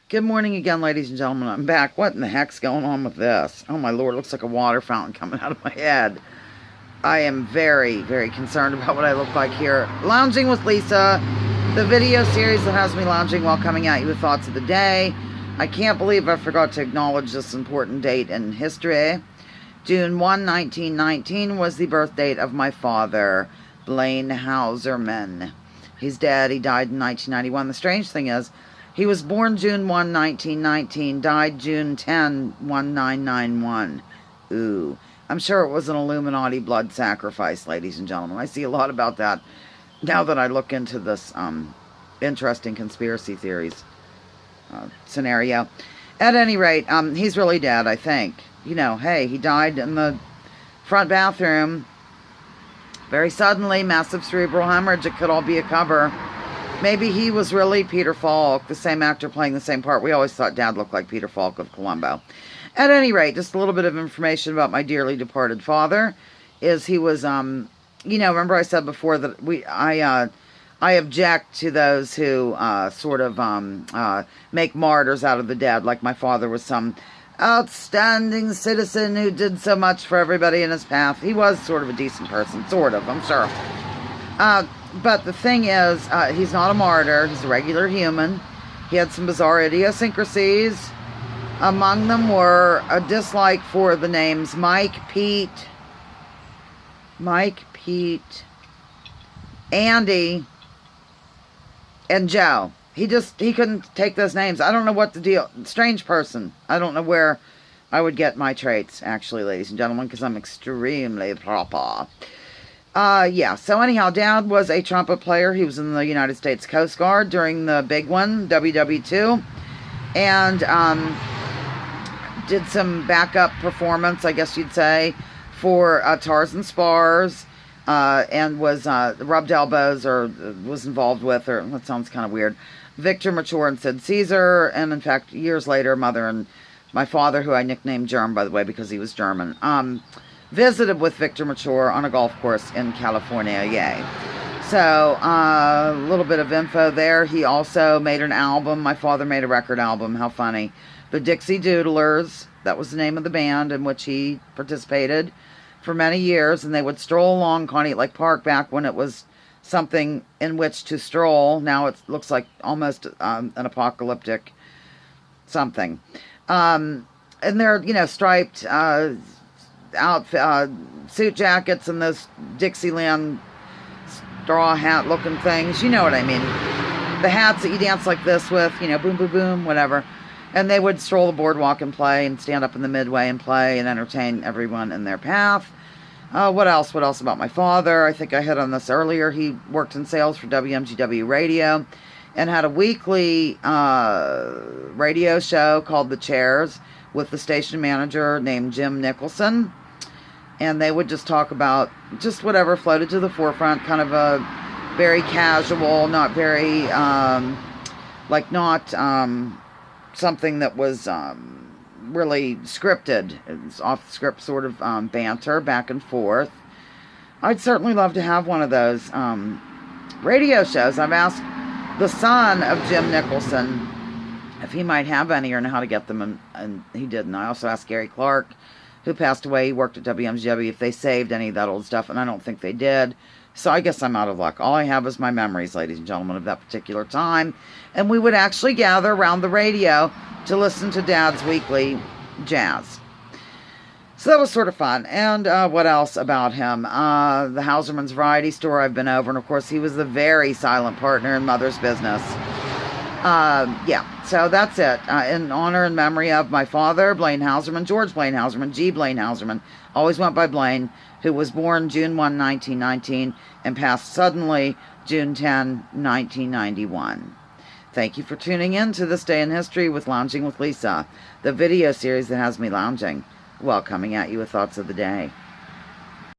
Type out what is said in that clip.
Good morning again, ladies and gentlemen. I'm back. What in the heck's going on with this? Oh my lord, it looks like a water fountain coming out of my head. I am very, very concerned about what I look like here. Lounging with Lisa, the video series that has me lounging while coming at you with thoughts of the day. I can't believe I forgot to acknowledge this important date in history. June 1, 1919 was the birth date of my father, Blaine Houserman. He's dead. He died in 1991. The strange thing is, he was born June 1, 1919, died June 10, 1991. Ooh. I'm sure it was an Illuminati blood sacrifice, ladies and gentlemen. I see a lot about that now that I look into this interesting conspiracy theories scenario. At any rate, he's really dead, I think. You know, hey, he died in the front bathroom. Very suddenly, massive cerebral hemorrhage. It could all be a cover. Maybe he was really Peter Falk, the same actor playing the same part. We always thought Dad looked like Peter Falk of Columbo. At any rate, just a little bit of information about my dearly departed father. Is he was, you know, remember I said before that I object to those who sort of make martyrs out of the dead, like my father was some outstanding citizen who did so much for everybody in his path. He was sort of a decent person, sort of, I'm sure. But the thing is, he's not a martyr. He's a regular human. He had some bizarre idiosyncrasies. Among them were a dislike for the names Mike, Pete, Andy, and Joe. He couldn't take those names. I don't know what the deal. Strange person. I don't know where I would get my traits, actually, ladies and gentlemen, because I'm extremely proper. Yeah, so anyhow, Dad was a trumpet player. He was in the United States Coast Guard during the big one, WW2, and did some backup performance, I guess you'd say, for Tarzan Spars, and was rubbed elbows, or was involved with, or that sounds kind of weird, Victor Mature and Sid Caesar, and in fact, years later, Mother and my father, who I nicknamed Germ, by the way, because he was German, visited with Victor Mature on a golf course in California, yay. So, a little bit of info there. He also made an album. My father made a record album. How funny. The Dixie Doodlers, that was the name of the band in which he participated for many years, and they would stroll along Coney Lake Park back when it was something in which to stroll. Now it looks like almost an apocalyptic something. And they're, you know, striped outfit, suit jackets and those Dixieland straw hat looking things. You know what I mean. The hats that you dance like this with, you know, boom, boom, boom, whatever. And they would stroll the boardwalk and play and stand up in the midway and play and entertain everyone in their path. What else? What else about my father? I think I hit on this earlier. He worked in sales for WMGW Radio and had a weekly radio show called The Chairs with the station manager named Jim Nicholson. And they would just talk about just whatever floated to the forefront, kind of a very casual, not very, not something that was really scripted. It's off-script sort of banter back and forth. I'd certainly love to have one of those radio shows. I've asked the son of Jim Nicholson if he might have any or know how to get them, and he didn't. I also asked Gary Clark, who passed away. He worked at WMGW, if they saved any of that old stuff, and I don't think they did. So I guess I'm out of luck. All I have is my memories, ladies and gentlemen, of that particular time. And we would actually gather around the radio to listen to Dad's weekly jazz. So that was sort of fun. And what else about him? The Houserman's Variety Store I've been over. And of course, he was the very silent partner in Mother's business. Yeah, so that's it. In honor and memory of my father, Blaine Houserman, George Blaine Houserman, G. Blaine Houserman, always went by Blaine, who was born June 1, 1919, and passed suddenly June 10, 1991. Thank you for tuning in to This Day in History with Lounging with Lisa, the video series that has me lounging while coming at you with thoughts of the day.